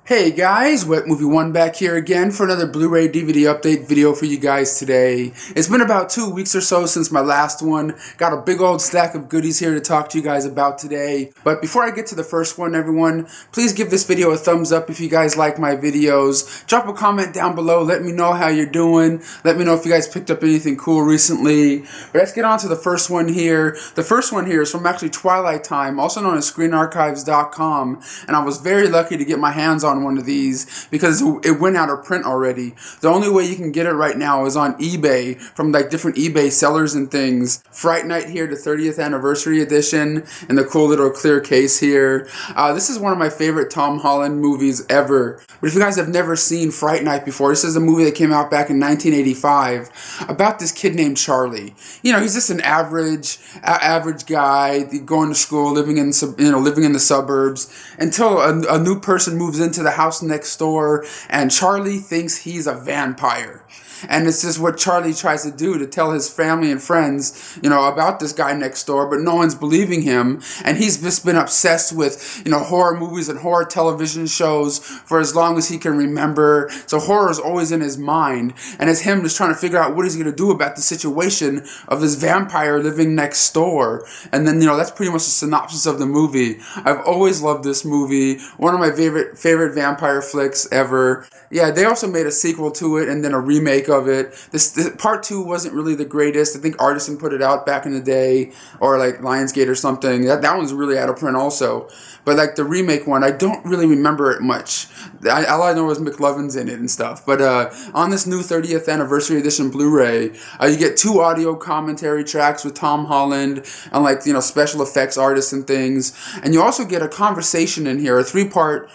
Hey guys, Wet Movie 1 back here again for another Blu-ray DVD update video for you guys today. It's been about 2 weeks or so since my last one. Got a big old stack of goodies here to talk to you guys about today. But before I get to the first one, everyone, please give this video a thumbs up if you guys like my videos. Drop a comment down below, let me know how you're doing. Let me know if you guys picked up anything cool recently. But let's get on to the first one here. The first one here is from actually Twilight Time, also known as ScreenArchives.com. And I was very lucky to get my hands on one of these because it went out of print already. The only way you can get it right now is on eBay from like different eBay sellers and things. Fright Night here, the 30th anniversary edition, and the cool little clear case here. This is one of my favorite Tom Holland movies ever. But if you guys have never seen Fright Night before, this is a movie that came out back in 1985 about this kid named Charlie. You know, he's just an average guy going to school, living in the suburbs until a new person moves into the house next door, and Charlie thinks he's a vampire. And it's just what Charlie tries to do to tell his family and friends, you know, about this guy next door, but no one's believing him. And he's just been obsessed with, you know, horror movies and horror television shows for as long as he can remember. So horror is always in his mind. And it's him just trying to figure out what he's going to do about the situation of this vampire living next door. And then, you know, that's pretty much the synopsis of the movie. I've always loved this movie. One of my favorite vampire flicks ever. Yeah, they also made a sequel to it and then a remake of it. This part 2 wasn't really the greatest. I think Arteta put it out back in the day, or like Lionsgate or something. That one's really out of print also. But like the remake one, I don't really remember it much. All I know is McLovin's in it and stuff. But on this new 30th anniversary edition Blu-ray, you get 2 audio commentary tracks with Tom Holland and like, you know, special effects artists and things. And you also get a conversation in here, a 3-part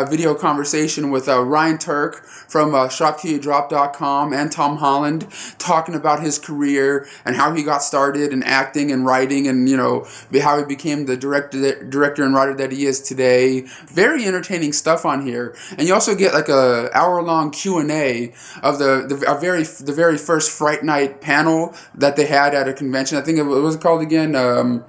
video conversation with Ryan Turk from ShopToYouDrop.com and Tom Holland talking about his career and how he got started in acting and writing, and, you know, how he became the director and writer that he is today. Very entertaining stuff on here. And you also get like a hour-long Q&A of the very first Fright Night panel that they had at a convention. I think it was called again.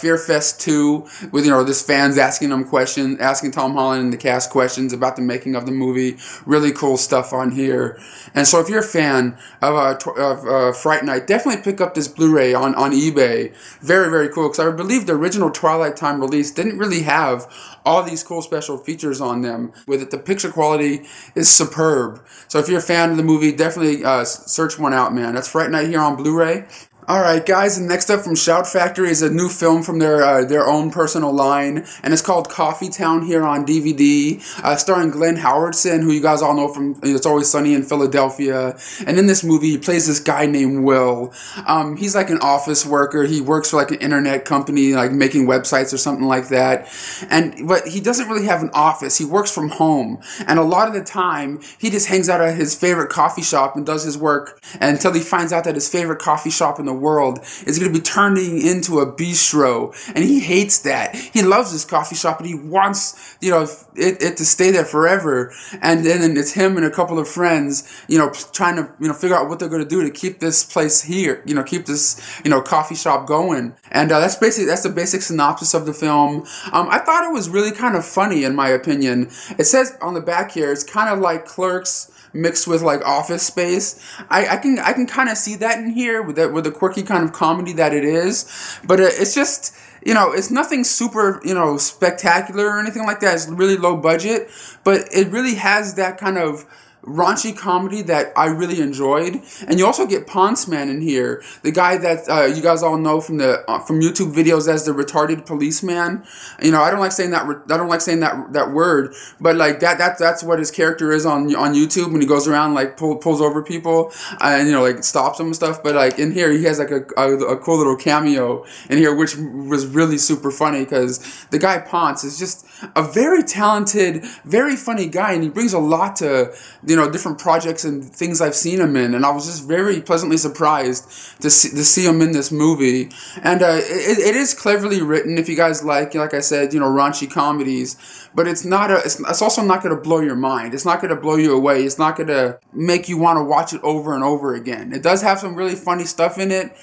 Fear Fest 2, with, you know, this fans asking Tom Holland and the cast questions about the making of the movie. Really cool stuff on here. And so if you're a fan of Fright Night, definitely pick up this Blu-ray on eBay. Very, very cool, because I believe the original Twilight Time release didn't really have all these cool special features on them. With it, the picture quality is superb. So if you're a fan of the movie, definitely search one out, man. That's Fright Night here on Blu-ray. Alright guys, and next up from Shout Factory is a new film from their own personal line, and it's called Coffee Town here on DVD, starring Glenn Howerton, who you guys all know from It's Always Sunny in Philadelphia. And in this movie, he plays this guy named Will. He's like an office worker. He works for like an internet company, like making websites or something like that. But he doesn't really have an office. He works from home, and a lot of the time, he just hangs out at his favorite coffee shop and does his work until he finds out that his favorite coffee shop in the world is going to be turning into a bistro, and he hates that. He loves his coffee shop, and he wants, you know, it to stay there forever. And then it's him and a couple of friends, you know, trying to, you know, figure out what they're going to do to keep this place here, you know, keep this, you know, coffee shop going. And that's the basic synopsis of the film. I thought it was really kind of funny, in my opinion. It says on the back here, it's kind of like Clerks mixed with like Office Space. I can kind of see that in here with the quirky kind of comedy that it is, but it's just, you know, it's nothing super, you know, spectacular or anything like that. It's really low budget, but it really has that kind of raunchy comedy that I really enjoyed. And you also get Ponce Man in here, the guy that you guys all know from YouTube videos as the retarded policeman. You know, I don't like saying that word, but like that's what his character is on YouTube when he goes around like pulls over people and, you know, like stops them and stuff. But like in here, he has like a cool little cameo in here, which was really super funny, because the guy Ponce is just a very talented, very funny guy, and he brings a lot to, you know, different projects and things I've seen him in, and I was just very pleasantly surprised to see him in this movie. And it is cleverly written, if you guys like I said, you know, raunchy comedies, but it's also not going to blow your mind. It's not going to blow you away. It's not going to make you want to watch it over and over again. It does have some really funny stuff in it,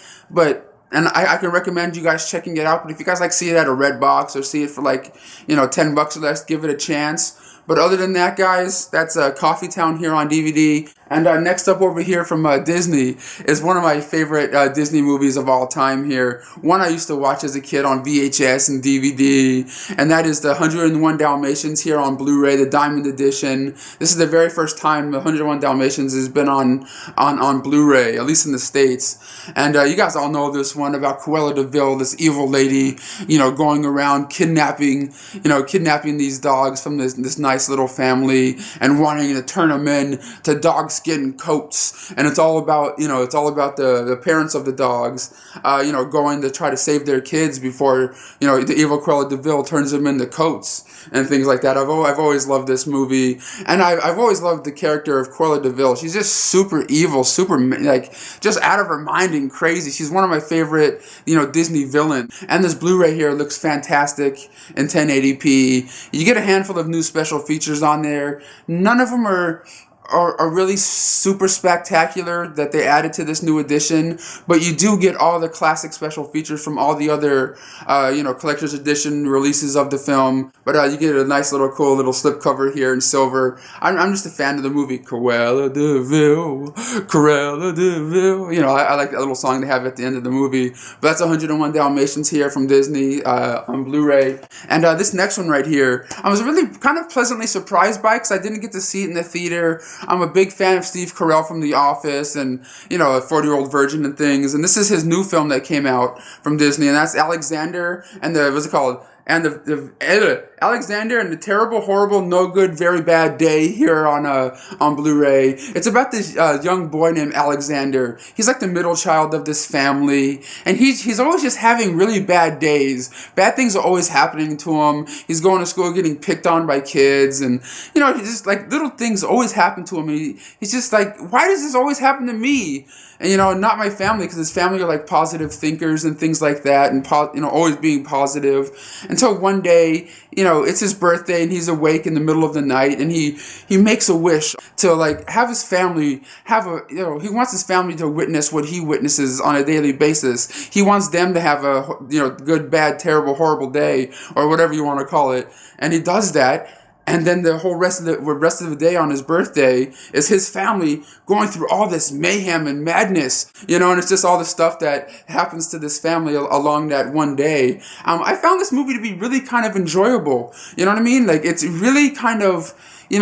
and I can recommend you guys checking it out. But if you guys like see it at a Redbox or see it for like, you know, $10 or less, give it a chance. But other than that, guys, that's Coffee Town here on DVD. And next up over here from Disney is one of my favorite Disney movies of all time here. One I used to watch as a kid on VHS and DVD, and that is the 101 Dalmatians here on Blu-ray, the Diamond Edition. This is the very first time the 101 Dalmatians has been on Blu-ray, at least in the States. And you guys all know this one about Cruella de Vil, this evil lady, going around kidnapping these dogs from this nice little family and wanting to turn them in to dog skin coats. And it's all about the parents of the dogs, going to try to save their kids before, the evil Cruella de Vil turns them into coats and things like that. I've always loved this movie, and I've always loved the character of Cruella de Vil. She's just super evil, super just out of her mind and crazy. She's one of my favorite, Disney villains. And this Blu-ray here looks fantastic in 1080p. You get a handful of new special features on there. None of them are really super spectacular that they added to this new edition, but you do get all the classic special features from all the other, collector's edition releases of the film. But you get a nice cool little slipcover here in silver. I'm just a fan of the movie Cruella de Vil, Cruella de Vil. I like that little song they have at the end of the movie. But that's 101 Dalmatians here from Disney on Blu-ray. And this next one right here, I was really kind of pleasantly surprised by, because I didn't get to see it in the theater. I'm a big fan of Steve Carell from The Office and, a 40-Year-Old Virgin and things. And this is his new film that came out from Disney, and that's Alexander and what's it called? And Alexander and the Terrible, Horrible, No Good, Very Bad Day here on Blu-ray. It's about this young boy named Alexander. He's like the middle child of this family, and he's always just having really bad days. Bad things are always happening to him. He's going to school getting picked on by kids, and he's just little things always happen to him. And he's just why does this always happen to me? And not my family, because his family are positive thinkers and things like that, and always being positive. Until one day, it's his birthday, and he's awake in the middle of the night, and he makes a wish to have his family he wants his family to witness what he witnesses on a daily basis. He wants them to have a good, bad, terrible, horrible day, or whatever you want to call it, and he does that. And then the whole rest of the day on his birthday is his family going through all this mayhem and madness, and it's just all the stuff that happens to this family along that one day. I found this movie to be really kind of enjoyable. You know what I mean? It's really kind of,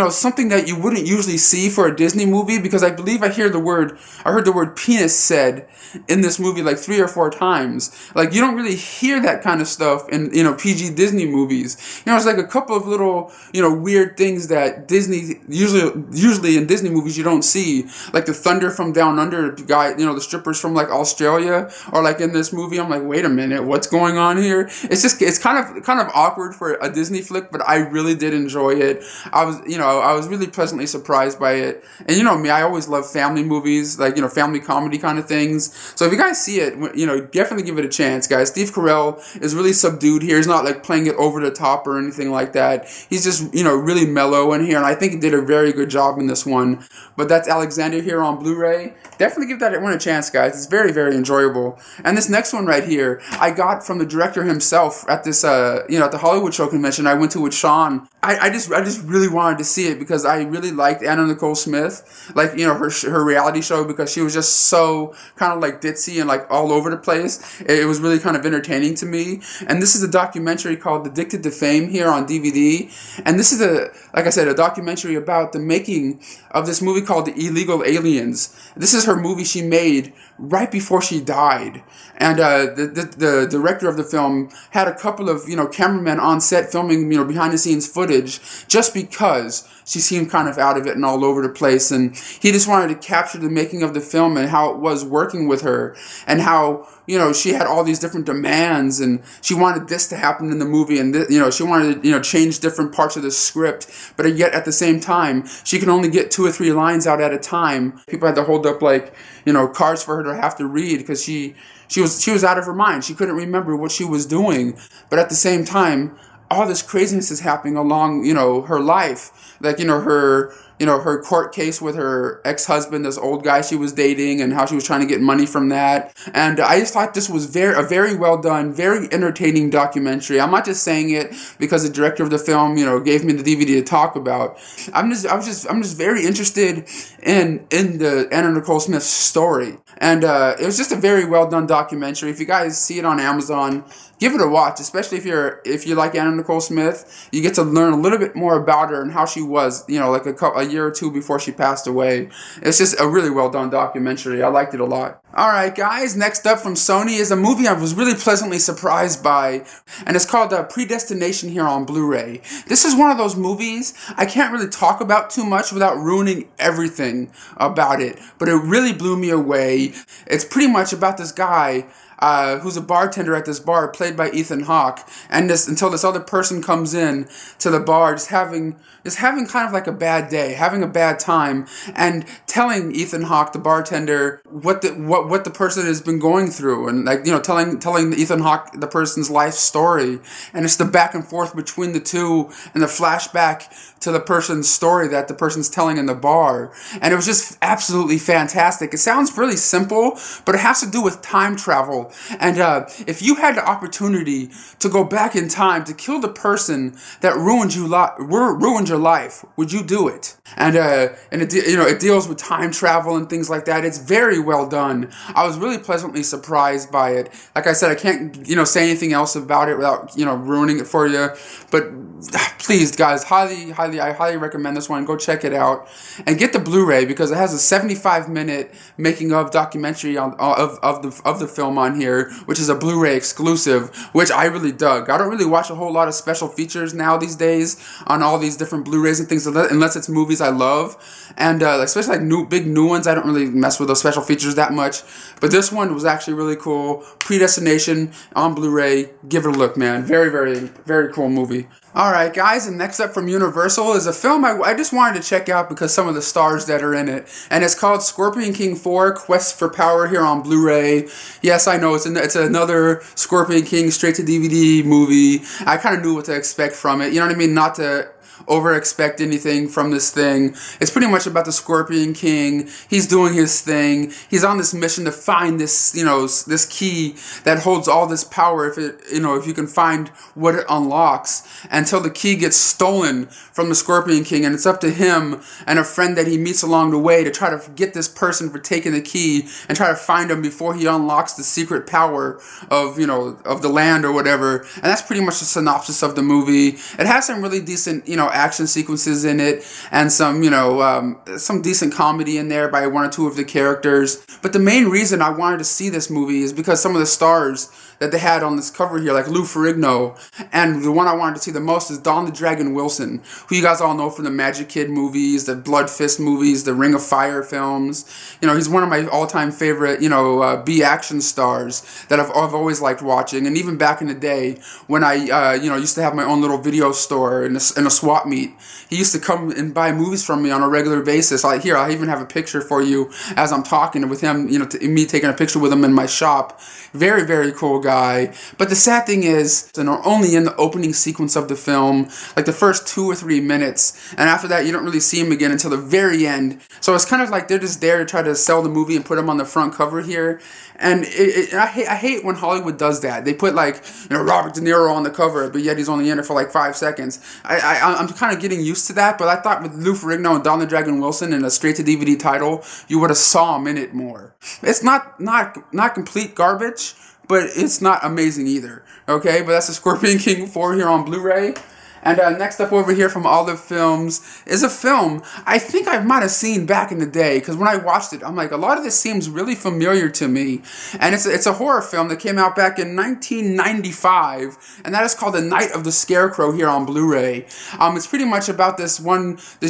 something that you wouldn't usually see for a Disney movie, because I believe I heard the word penis said in this movie 3 or 4 times. You don't really hear that kind of stuff in, PG Disney movies. It's a couple of little, weird things that Disney, usually in Disney movies you don't see. The thunder from down under, the guy, the strippers from Australia, or in this movie, I'm wait a minute, what's going on here? It's kind of awkward for a Disney flick, but I really did enjoy it. I was really pleasantly surprised by it. And me, I always love family movies, family comedy kind of things. So if you guys see it, definitely give it a chance, guys. Steve Carell is really subdued here. He's not playing it over the top or anything like that. He's just, really mellow in here, and I think he did a very good job in this one. But that's Alexander here on Blu-ray. Definitely give that one a chance, guys. It's very, very enjoyable. And this next one right here, I got from the director himself at this, at the Hollywood Show convention I went to with Sean. I just really wanted to see it because I really liked Anna Nicole Smith, her reality show, because she was just so kind of ditzy and all over the place. It was really kind of entertaining to me. And this is a documentary called Addicted to Fame here on DVD. And this is a documentary about the making of this movie called The Illegal Aliens. This is her movie she made right before she died. And the director of the film had a couple of cameramen on set filming behind the scenes footage, just because she seemed kind of out of it and all over the place, and he just wanted to capture the making of the film and how it was working with her, and how she had all these different demands, and she wanted this to happen in the movie, and she wanted to change different parts of the script, but yet at the same time she could only get 2 or 3 lines out at a time. People had to hold up cards for her to have to read, because she was out of her mind. She couldn't remember what she was doing, but at the same time all this craziness is happening along her life, her her court case with her ex-husband, this old guy she was dating, and how she was trying to get money from that. And I just thought this was a very well done, very entertaining documentary. I'm not just saying it because the director of the film, gave me the DVD to talk about. I'm just very interested in the Anna Nicole Smith story. And it was just a very well done documentary. If you guys see it on Amazon, give it a watch, especially if you like Anna Nicole Smith. You get to learn a little bit more about her and how she was, like a year or two before she passed away. It's just a really well done documentary. I liked it a lot. Alright guys, next up from Sony is a movie I was really pleasantly surprised by, and it's called Predestination here on Blu-ray. This is one of those movies I can't really talk about too much without ruining everything about it, but it really blew me away. It's pretty much about this guy who's a bartender at this bar, played by Ethan Hawke, and until this other person comes in to the bar, just having kind of like a bad day, having a bad time, and telling Ethan Hawke, the bartender, what the person has been going through, and telling Ethan Hawke the person's life story, and it's the back and forth between the two, and the flashback to the person's story that the person's telling in the bar, and it was just absolutely fantastic. It sounds really simple, but it has to do with time travel. And if you had the opportunity to go back in time to kill the person that ruined your life, would you do it? And it deals with time travel and things like that. It's very well done. I was really pleasantly surprised by it. Like I said, I can't say anything else about it without ruining it for you. But please, guys, I highly recommend this one. Go check it out and get the Blu-ray because it has a 75-minute making of documentary of the film on here, which is a Blu-ray exclusive, which I really dug. I don't really watch a whole lot of special features now these days on all these different Blu-rays and things, unless it's movies I love, and especially like big new ones. I don't really mess with those special features that much, but this one was actually really cool. Predestination on Blu-ray. Give it a look, man. Very, very, very cool movie. Alright guys, and next up from Universal is a film I just wanted to check out because some of the stars that are in it. And it's called Scorpion King 4, Quest for Power here on Blu-ray. Yes, I know, it's another Scorpion King straight-to-DVD movie. I kind of knew what to expect from it. You know what I mean? Not to over-expect anything from this thing. It's pretty much about the Scorpion King. He's doing his thing. He's on this mission to find this, this key that holds all this power if you can find what it unlocks, until the key gets stolen from the Scorpion King, and it's up to him and a friend that he meets along the way to try to get this person for taking the key and try to find him before he unlocks the secret power of the land or whatever. And that's pretty much the synopsis of the movie. It has some really decent, action sequences in it, and some decent comedy in there by one or two of the characters. But the main reason I wanted to see this movie is because some of the stars that they had on this cover here, like Lou Ferrigno, and the one I wanted to see the most is Don the Dragon Wilson, who you guys all know from the Magic Kid movies, the Blood Fist movies, the Ring of Fire films. He's one of my all-time favorite, B-action stars that I've always liked watching. And even back in the day when I, used to have my own little video store in a swap meet, he used to come and buy movies from me on a regular basis. I even have a picture for you as I'm talking with him, me taking a picture with him in my shop. Very, very cool guy. But the sad thing is, they're only in the opening sequence of the film, like the first 2 or 3 minutes, and after that you don't really see him again until the very end. So it's kind of like they're just there to try to sell the movie and put him on the front cover here. And I hate when Hollywood does that. They put Robert De Niro on the cover, but yet he's only in it for like 5 seconds. I'm kind of getting used to that, but I thought with Lou Ferrigno and Don the Dragon Wilson and a straight-to-DVD title, you would have saw him in it more. It's not complete garbage, but it's not amazing either. Okay, but that's the Scorpion King 4 here on Blu-ray. And next up over here from Olive Films is a film I think I might have seen back in the day, because when I watched it, I'm like, a lot of this seems really familiar to me. And it's a horror film that came out back in 1995, and that is called The Night of the Scarecrow here on Blu-ray. It's pretty much about this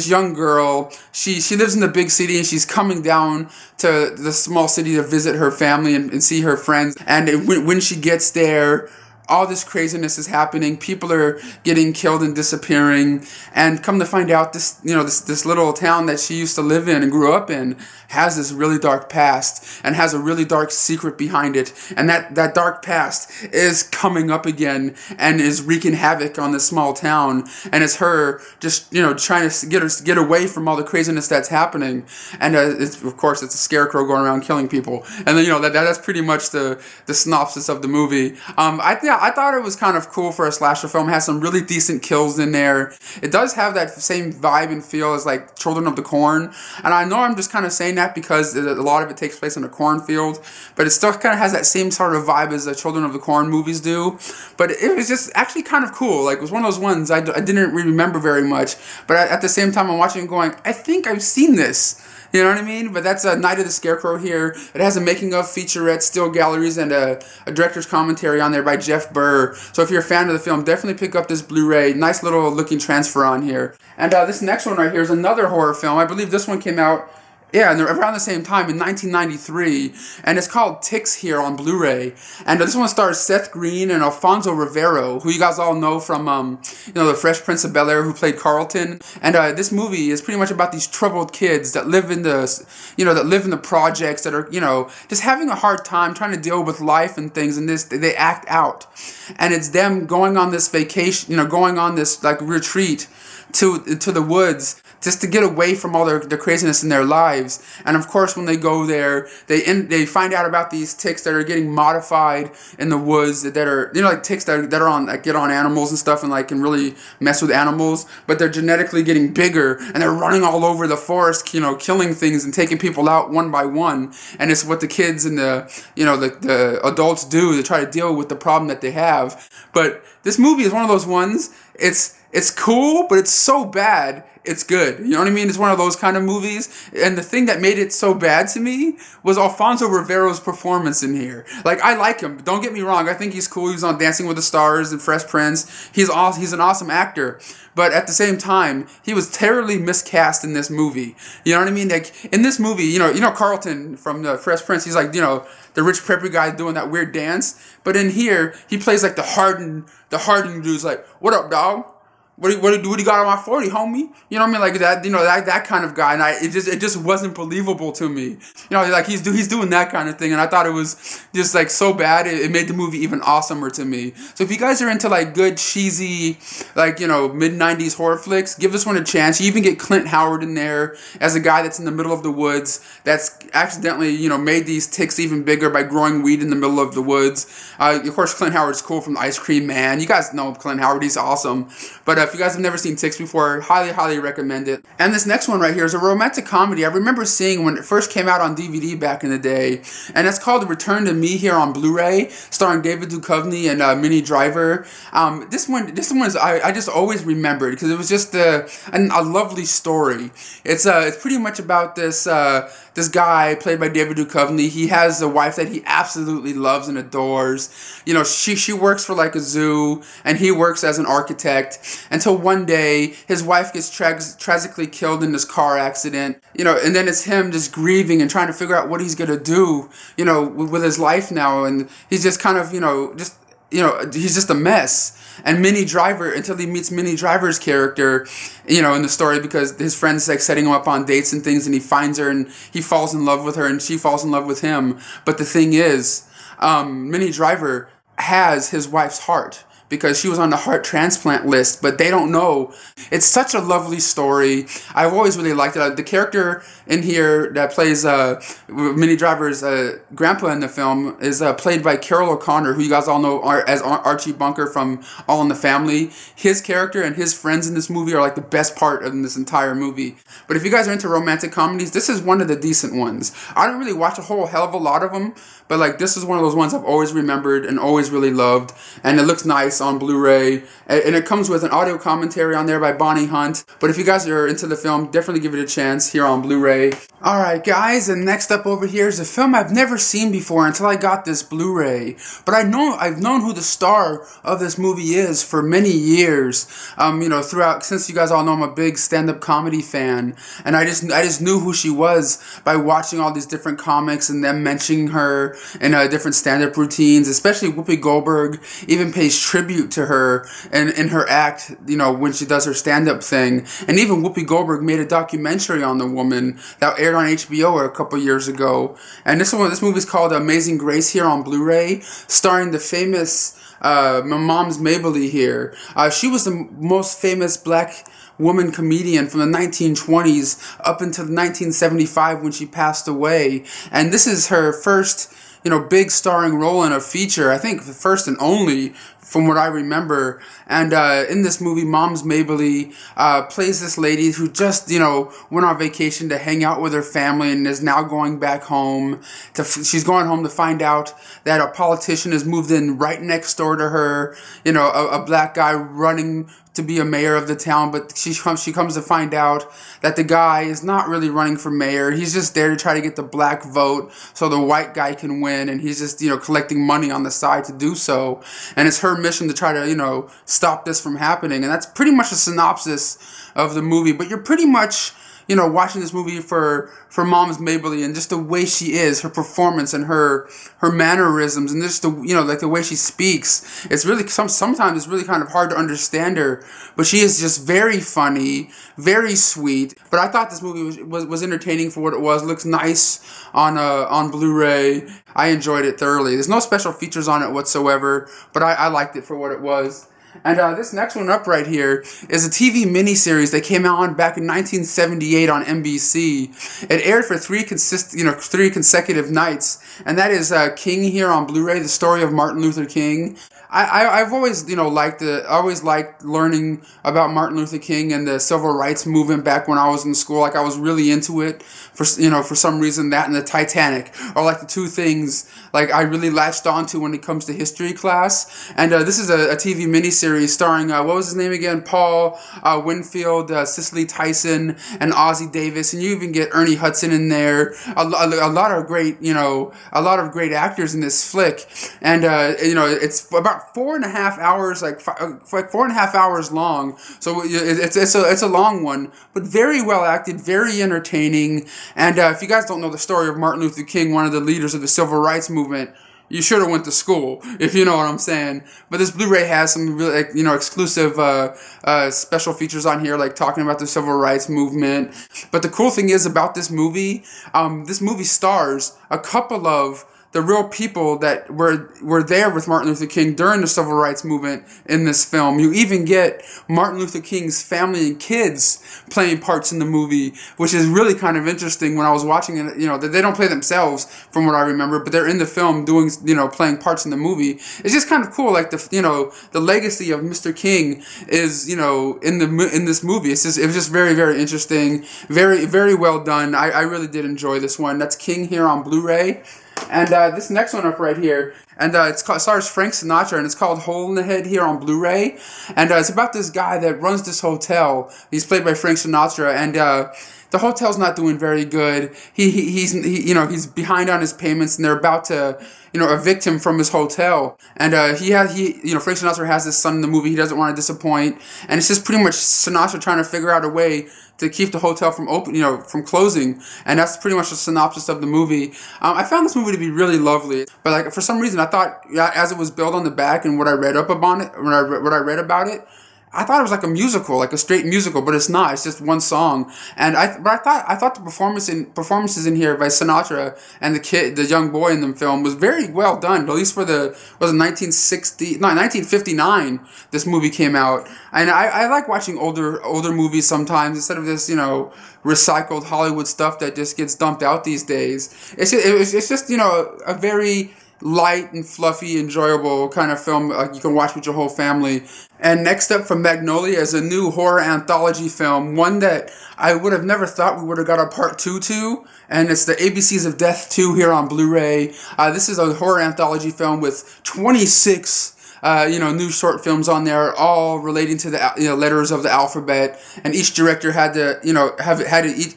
young girl. She lives in the big city, and she's coming down to the small city to visit her family and see her friends. And when she gets there, all this craziness is happening. People are getting killed and disappearing. And come to find out, this little town that she used to live in and grew up in has this really dark past and has a really dark secret behind it. And that dark past is coming up again and is wreaking havoc on this small town. And it's her just, trying to get away from all the craziness that's happening. And of course, it's a scarecrow going around killing people. And then, that's pretty much the synopsis of the movie. I thought it was kind of cool for a slasher film. It has some really decent kills in there. It does have that same vibe and feel as like Children of the Corn. And I know I'm just kind of saying that because a lot of it takes place in a cornfield, but it still kind of has that same sort of vibe as the Children of the Corn movies do. But it was just actually kind of cool. Like, it was one of those ones I didn't remember very much, but at the same time I'm watching it going, I think I've seen this. You know what I mean? But that's Night of the Scarecrow here. It has a making of featurette, still galleries, and a director's commentary on there by Jeff Burr. So if you're a fan of the film, definitely pick up this Blu-ray. Nice little looking transfer on here. And this next one right here is another horror film. I believe this one came out around the same time in 1993, and it's called Ticks here on Blu-ray. And this one stars Seth Green and Alfonso Rivero, who you guys all know from the Fresh Prince of Bel-Air, who played Carlton. And this movie is pretty much about these troubled kids that live in the projects, that are just having a hard time trying to deal with life and things. And they act out, and it's them going on this vacation, going on this like retreat to the woods, just to get away from all the craziness in their lives. And of course, when they go there, they find out about these ticks that are getting modified in the woods, that are like ticks that are on, that get on animals and stuff, and like can really mess with animals. But they're genetically getting bigger, and they're running all over the forest, killing things and taking people out one by one. And it's what the kids and the adults do to try to deal with the problem that they have. But this movie is one of those ones. It's cool, but it's so bad, it's good. You know what I mean? It's one of those kind of movies. And the thing that made it so bad to me was Alfonso Rivero's performance in here. Like, I like him. Don't get me wrong. I think he's cool. He was on Dancing with the Stars and Fresh Prince. He's an awesome actor. But at the same time, he was terribly miscast in this movie. You know what I mean? Like, in this movie, Carlton from the Fresh Prince, he's like, the rich preppy guy doing that weird dance. But in here, he plays like the hardened dude's like, what up, dog? What do you got on my 40, homie? You know what I mean? Like that, that kind of guy. And it just wasn't believable to me. Like he's doing that kind of thing. And I thought it was just like so bad. It made the movie even awesomer to me. So if you guys are into like good, cheesy, like, mid-90s horror flicks, give this one a chance. You even get Clint Howard in there as a guy that's in the middle of the woods that's accidentally, made these ticks even bigger by growing weed in the middle of the woods. Of course, Clint Howard's cool from Ice Cream Man. You guys know Clint Howard. He's awesome. But if you guys have never seen Ticks before, highly, highly recommend it. And this next one right here is a romantic comedy I remember seeing when it first came out on DVD back in the day. And it's called Return to Me here on Blu-ray, starring David Duchovny and Minnie Driver. This one is I just always remembered because it was just a lovely story. It's pretty much about this guy played by David Duchovny. He has a wife that he absolutely loves and adores. She works for like a zoo, and he works as an architect, until one day his wife gets tragically killed in this car accident. And then it's him just grieving and trying to figure out what he's gonna do, with his life now, and he's just kind of, he's just a mess. And Minnie Driver, until he meets Minnie Driver's character, in the story, because his friend's like setting him up on dates and things, and he finds her and he falls in love with her and she falls in love with him. But the thing is, Minnie Driver has his wife's heart, because she was on the heart transplant list, but they don't know. It's such a lovely story. I've always really liked it. The character in here that plays Minnie Driver's grandpa in the film is played by Carell O'Connor, who you guys all know as Archie Bunker from All in the Family. His character and his friends in this movie are like the best part of this entire movie. But if you guys are into romantic comedies, this is one of the decent ones. I don't really watch a whole hell of a lot of them, but like this is one of those ones I've always remembered and always really loved, and it looks nice. nice on Blu-ray, and it comes with an audio commentary on there by Bonnie Hunt. But if you guys are into the film, definitely give it a chance here on Blu-ray. Alright guys, and next up over here is a film I've never seen before until I got this Blu-ray. But I've known who the star of this movie is for many years. Throughout, since you guys all know I'm a big stand-up comedy fan, and I just knew who she was by watching all these different comics and them mentioning her in different stand-up routines. Especially Whoopi Goldberg even pays tribute to her in her act, when she does her stand-up thing. And even Whoopi Goldberg made a documentary on the woman that aired on HBO a couple years ago. And this movie is called Amazing Grace here on Blu-ray, starring the famous Moms Mabley here. She was the most famous black woman comedian from the 1920s up until 1975 when she passed away. And this is her first big starring role in a feature. I think the first and only, from what I remember. And in this movie, Moms Mabley plays this lady who just, went on vacation to hang out with her family and is now going back home. She's going home to find out that a politician has moved in right next door to her. A black guy running to be a mayor of the town, but she comes to find out that the guy is not really running for mayor. He's just there to try to get the black vote so the white guy can win, and he's just, collecting money on the side to do so. And it's her mission to try to, stop this from happening. And that's pretty much a synopsis of the movie. But you're pretty much, watching this movie for Moms Mabley and just the way she is, her performance and her mannerisms and just the way she speaks. It's really, sometimes it's really kind of hard to understand her, but she is just very funny, very sweet. But I thought this movie was entertaining for what it was. It looks nice on Blu-ray. I enjoyed it thoroughly. There's no special features on it whatsoever, but I liked it for what it was. And this next one up right here is a TV miniseries that came out back in 1978 on NBC. It aired for three consecutive nights, and that is King here on Blu-ray, the story of Martin Luther King. I've always, liked learning about Martin Luther King and the civil rights movement back when I was in school. Like, I was really into it for some reason. That and the Titanic are like the two things like I really latched onto when it comes to history class. And this is a TV miniseries starring what was his name again? Paul Winfield, Cicely Tyson, and Ozzie Davis, and you even get Ernie Hudson in there. A lot of great actors in this flick. And it's about 4.5 hours, like 4.5 hours long. So it's a long one, but very well acted, very entertaining. And if you guys don't know the story of Martin Luther King, one of the leaders of the civil rights movement, you should have went to school, if you know what I'm saying. But this Blu-ray has some really, exclusive special features on here, like talking about the civil rights movement. But the cool thing is about this movie stars a couple of the real people that were there with Martin Luther King during the civil rights movement in this film. You even get Martin Luther King's family and kids playing parts in the movie, which is really kind of interesting. When I was watching it, they don't play themselves from what I remember, but they're in the film doing, playing parts in the movie. It's just kind of cool, like the legacy of Mr. King is, in this movie. It was just very, very interesting, very, very well done. I really did enjoy this one. That's King here on Blu-ray. And this next one up right here, and it stars Frank Sinatra, and it's called Hole in the Head here on Blu-ray. And it's about this guy that runs this hotel. He's played by Frank Sinatra, and the hotel's not doing very good. He's behind on his payments, and they're about to evict him from his hotel. And Frank Sinatra has this son in the movie he doesn't want to disappoint, and it's just pretty much Sinatra trying to figure out a way to keep the hotel from from closing, and that's pretty much the synopsis of the movie. I found this movie to be really lovely, but for some reason I thought, as it was billed on the back and what I read about it, I thought it was like a musical, like a straight musical, but it's not. It's just one song. And I thought the performances in here by Sinatra and the young boy in the film was very well done. At least for 1959 this movie came out. And I like watching older movies sometimes instead of this, recycled Hollywood stuff that just gets dumped out these days. It's just a very light and fluffy, enjoyable kind of film you can watch with your whole family. And next up from Magnolia is a new horror anthology film, one that I would have never thought we would have got a part 2 to, and it's the ABCs of Death 2 here on Blu-ray. This is a horror anthology film with 26 new short films on there, all relating to the letters of the alphabet, and each director had to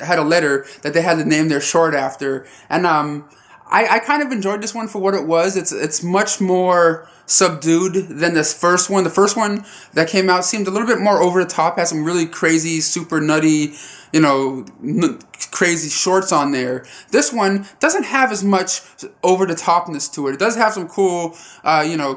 had a letter that they had to name their short after. And I kind of enjoyed this one for what it was. It's much more subdued than this first one. The first one that came out seemed a little bit more over the top, had some really crazy, super nutty, crazy shorts on there. This one doesn't have as much over the topness to it. It does have some cool,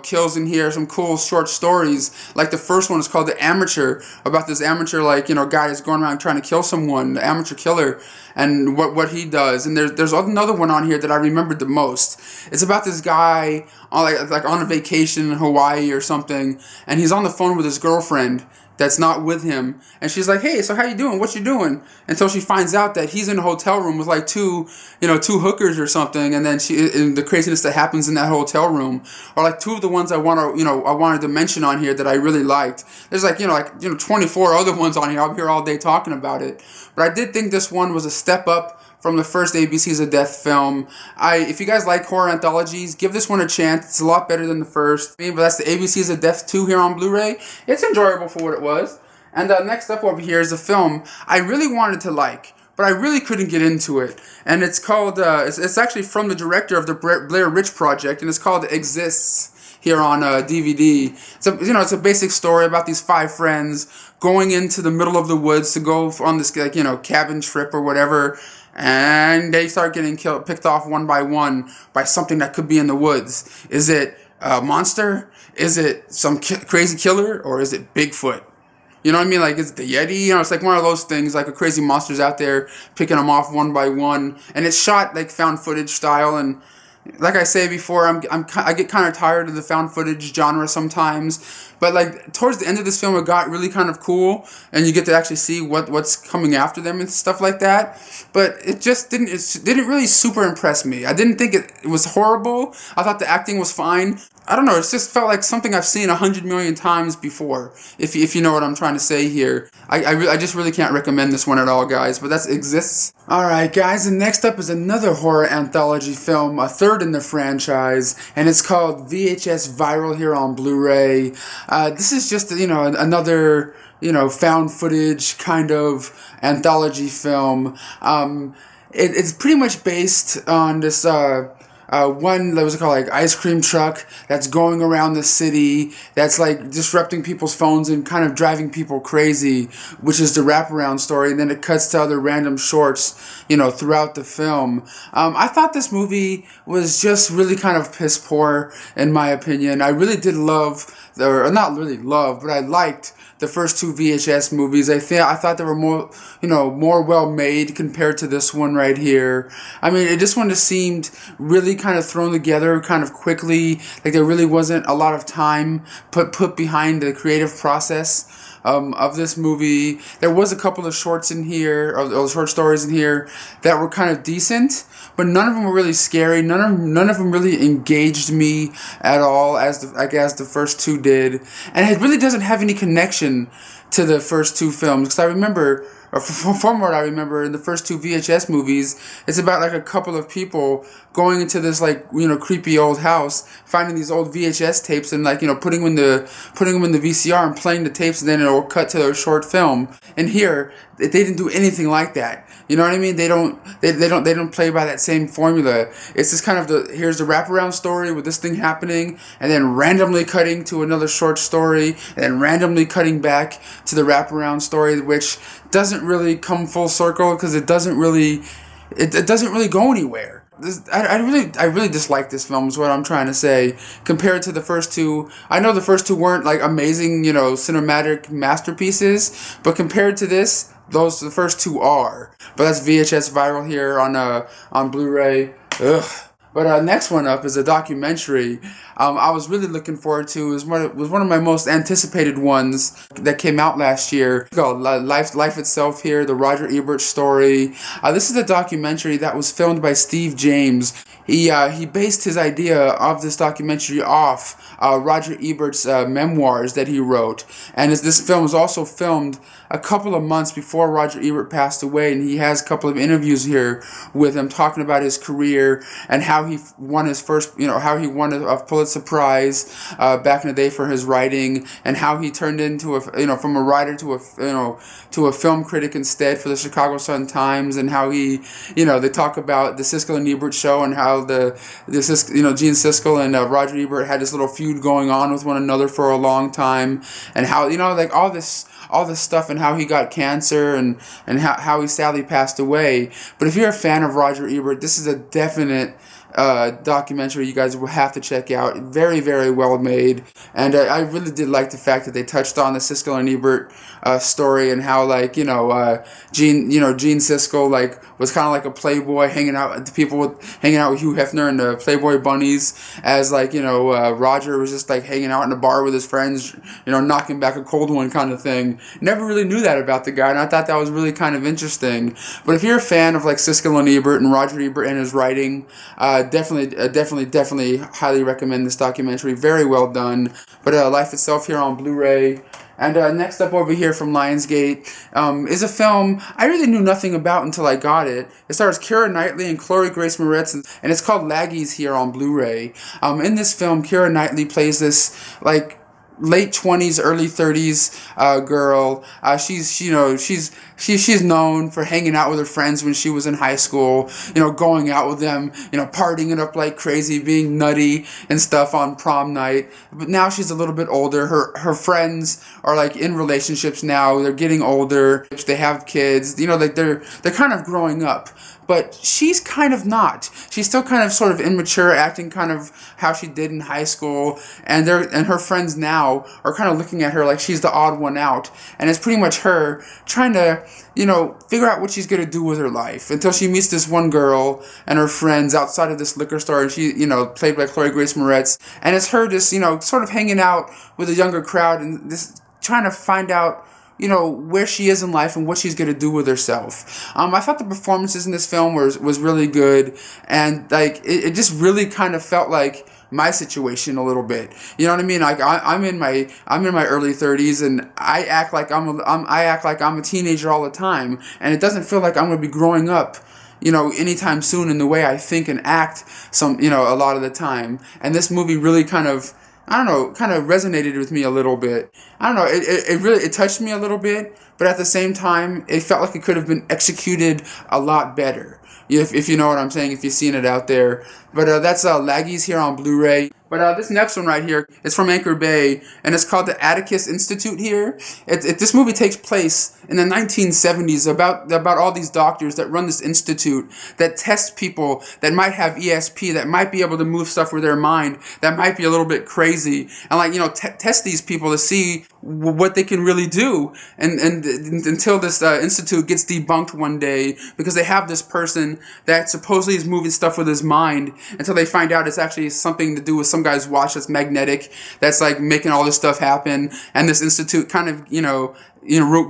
kills in here, some cool short stories. Like the first one is called The Amateur, about this amateur, guy that's going around trying to kill someone, the amateur killer, and what he does. And there's another one on here that I remembered the most. It's about this guy on a vacation in Hawaii or something, and he's on the phone with his girlfriend that's not with him, and she's like, "Hey, so how you doing? What you doing?" Until she finds out that he's in a hotel room with two hookers or something, and then and the craziness that happens in that hotel room are two of the ones I wanted to mention on here that I really liked. There's 24 other ones on here. I'll be here all day talking about it, but I did think this one was a step up from the first ABC's of Death film. If you guys like horror anthologies, give this one a chance. It's a lot better than the first. But that's the ABC's of Death 2 here on Blu-ray. It's enjoyable for what it was. And next up over here is a film I really wanted to like, but I really couldn't get into it. And it's called, it's actually from the director of the Blair Witch Project, and it's called Exists here on DVD. It's a basic story about these 5 friends going into the middle of the woods to go on this cabin trip or whatever, and they start getting picked off one by something that could be in the woods. Is it a monster? Is it some crazy killer? Or is it Bigfoot? You know what I mean? Is it the Yeti? It's one of those things, a crazy monster's out there picking them off one by one. And it's shot found footage style, and like I say before, I get kind of tired of the found footage genre sometimes, but towards the end of this film, it got really kind of cool, and you get to actually see what's coming after them and stuff like that. But it just didn't really super impress me. I didn't think it was horrible. I thought the acting was fine. I don't know, it just felt like something I've seen 100 million times before, if you know what I'm trying to say here. I just really can't recommend this one at all, guys, but that exists. Alright, guys, and next up is another horror anthology film, a third in the franchise, and it's called VHS Viral here on Blu-ray. This is just, another, found footage kind of anthology film. It's pretty much based on this, one that was called ice cream truck that's going around the city, that's disrupting people's phones and kind of driving people crazy, which is the wraparound story. And then it cuts to other random shorts, throughout the film. I thought this movie was just really kind of piss poor, in my opinion. I really did love, or not really love, but I liked the first 2 VHS movies. I thought they were more well made compared to this one right here. I mean, this one just seemed really kind of thrown together kind of quickly. There really wasn't a lot of time put behind the creative process of this movie. There was a couple of shorts in here, or short stories in here, that were kind of decent, but none of them were really scary. None of them really engaged me at all, as the first 2 did. And it really doesn't have any connection to the first 2 films, because I remember, or from what I remember, in the first 2 VHS movies, it's about a couple of people going into this creepy old house, finding these old VHS tapes, and putting them in the VCR and playing the tapes, and then it'll cut to their short film. And here, they didn't do anything like that. You know what I mean? They don't play by that same formula. It's just kind of here's the wraparound story with this thing happening, and then randomly cutting to another short story, and then randomly cutting back to the wraparound story, which doesn't really come full circle, because it doesn't really go anywhere. I really dislike this film, is what I'm trying to say, compared to the first 2. I know the first 2 weren't amazing, cinematic masterpieces, but compared to this, the first 2 are. But that's VHS Viral here on Blu-ray. Ugh. But next one up is a documentary I was really looking forward to. It was one of my most anticipated ones that came out last year. It's called Life Itself here, the Roger Ebert story. This is a documentary that was filmed by Steve James. He based his idea of this documentary off Roger Ebert's memoirs that he wrote. And this film was also filmed a couple of months before Roger Ebert passed away, and he has a couple of interviews here with him talking about his career and how how he won his first, how he won a Pulitzer Prize back in the day for his writing, and how he turned into from a writer to a film critic instead for the Chicago Sun-Times, and how he, they talk about the Siskel and Ebert show, and how Gene Siskel and Roger Ebert had this little feud going on with one another for a long time, and how, like all this stuff, and how he got cancer, and how he sadly passed away. But if you're a fan of Roger Ebert, this is a definite documentary you guys will have to check out. Very, very well made, and I really did like the fact that they touched on the Siskel and Ebert story, and how Gene Siskel was kind of like a playboy, hanging out with Hugh Hefner and the Playboy bunnies, as Roger was just hanging out in a bar with his friends, knocking back a cold one kind of thing. Never really knew that about the guy, and I thought that was really kind of interesting. But if you're a fan of Siskel and Ebert and Roger Ebert and his writing, definitely highly recommend this documentary. Very well done. But Life Itself here on Blu-ray. And next up over here from Lionsgate is a film I really knew nothing about until I got it. It stars Keira Knightley and Chloe Grace Moretz, and it's called Laggies here on Blu-ray. In this film, Keira Knightley plays this late 20s, early 30s girl. She's known for hanging out with her friends when she was in high school, going out with them, partying it up like crazy, being nutty and stuff on prom night. But now she's a little bit older. Her friends are in relationships now. They're getting older. They have kids. They're kind of growing up. But she's kind of not. She's still kind of sort of immature, acting kind of how she did in high school. And her friends now are kind of looking at her like she's the odd one out. And it's pretty much her trying to, figure out what she's going to do with her life, until she meets this one girl and her friends outside of this liquor store. And she, played by Chloe Grace Moretz. And it's her just, sort of hanging out with a younger crowd and just trying to find out, where she is in life and what she's going to do with herself. I thought the performances in this film was really good, and it just really kind of felt like my situation a little bit. You know what I mean? I'm in my early 30s, and I act like I'm a teenager all the time, and it doesn't feel like I'm going to be growing up anytime soon in the way I think and act a lot of the time. And this movie really kind of resonated with me a little bit. It really touched me a little bit, but at the same time, it felt like it could have been executed a lot better. If you know what I'm saying, if you've seen it out there. But that's Laggies here on Blu-ray. But this next one right here is from Anchor Bay, and it's called the Atticus Institute here. This movie takes place in the 1970s about all these doctors that run this institute that test people that might have ESP, that might be able to move stuff with their mind, that might be a little bit crazy, and test these people to see what they can really do. And until this institute gets debunked one day, because they have this person that supposedly is moving stuff with his mind, until they find out it's actually something to do with some guy's watch that's magnetic, that's making all this stuff happen. And this institute kind of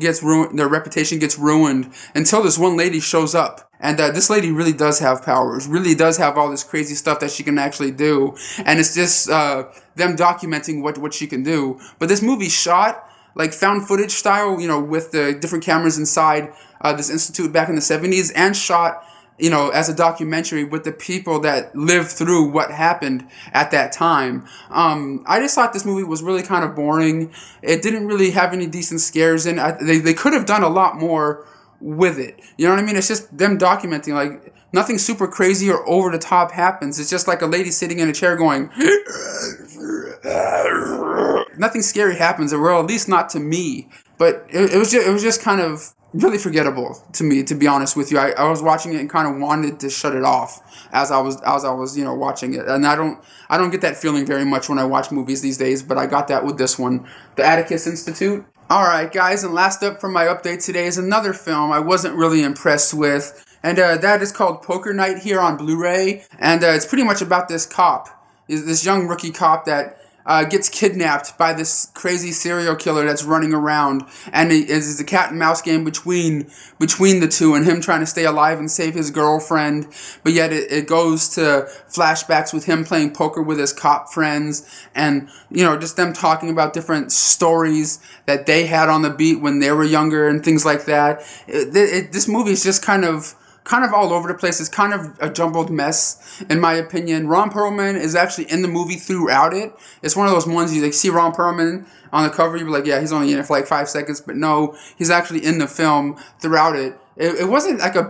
gets ruined, their reputation gets ruined, until this one lady shows up. And this lady really does have powers, really does have all this crazy stuff that she can actually do. And it's just them documenting what she can do. But this movie shot found footage style, with the different cameras inside this institute back in the 70s, and shot as a documentary with the people that lived through what happened at that time. I just thought this movie was really kind of boring. It didn't really have any decent scares in it. They could have done a lot more with it. You know what I mean? It's just them documenting, nothing super crazy or over the top happens. It's just a lady sitting in a chair going, nothing scary happens, or well, at least not to me. But it was just kind of really forgettable to me, to be honest with you. I was watching it and kind of wanted to shut it off as I was watching it. And I don't get that feeling very much when I watch movies these days, but I got that with this one, The Atticus Institute. Alright guys, and last up for my update today is another film I wasn't really impressed with, and that is called Poker Night here on Blu-ray, and it's pretty much about this cop, this young rookie cop that gets kidnapped by this crazy serial killer that's running around, and it's a cat and mouse game between the two, and him trying to stay alive and save his girlfriend. But yet it goes to flashbacks with him playing poker with his cop friends, and just them talking about different stories that they had on the beat when they were younger and things like that. This movie is just kind of kind of all over the place. It's kind of a jumbled mess, in my opinion. Ron Perlman is actually in the movie throughout it. It's one of those ones you like see Ron Perlman on the cover, you'd be like, yeah, he's only in it for like 5 seconds, but no, he's actually in the film throughout it. It wasn't like a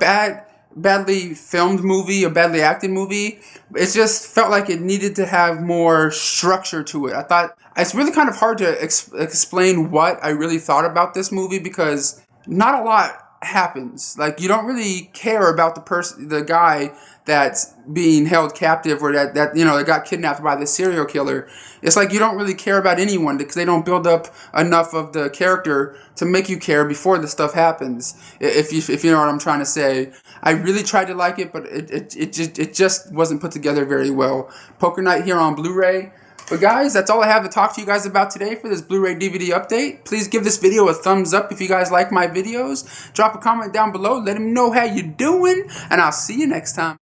badly filmed movie, a badly acted movie. It just felt like it needed to have more structure to it. I thought it's really kind of hard to explain what I really thought about this movie, because not a lot happens. Like, you don't really care about the guy that's being held captive, or that that got kidnapped by the serial killer. It's like you don't really care about anyone because they don't build up enough of the character to make you care before the stuff happens. If you know what I'm trying to say. I really tried to like it, but it just wasn't put together very well. Poker Night here on Blu-ray. But guys, that's all I have to talk to you guys about today for this Blu-ray DVD update. Please give this video a thumbs up if you guys like my videos. Drop a comment down below. Let me know how you're doing. And I'll see you next time.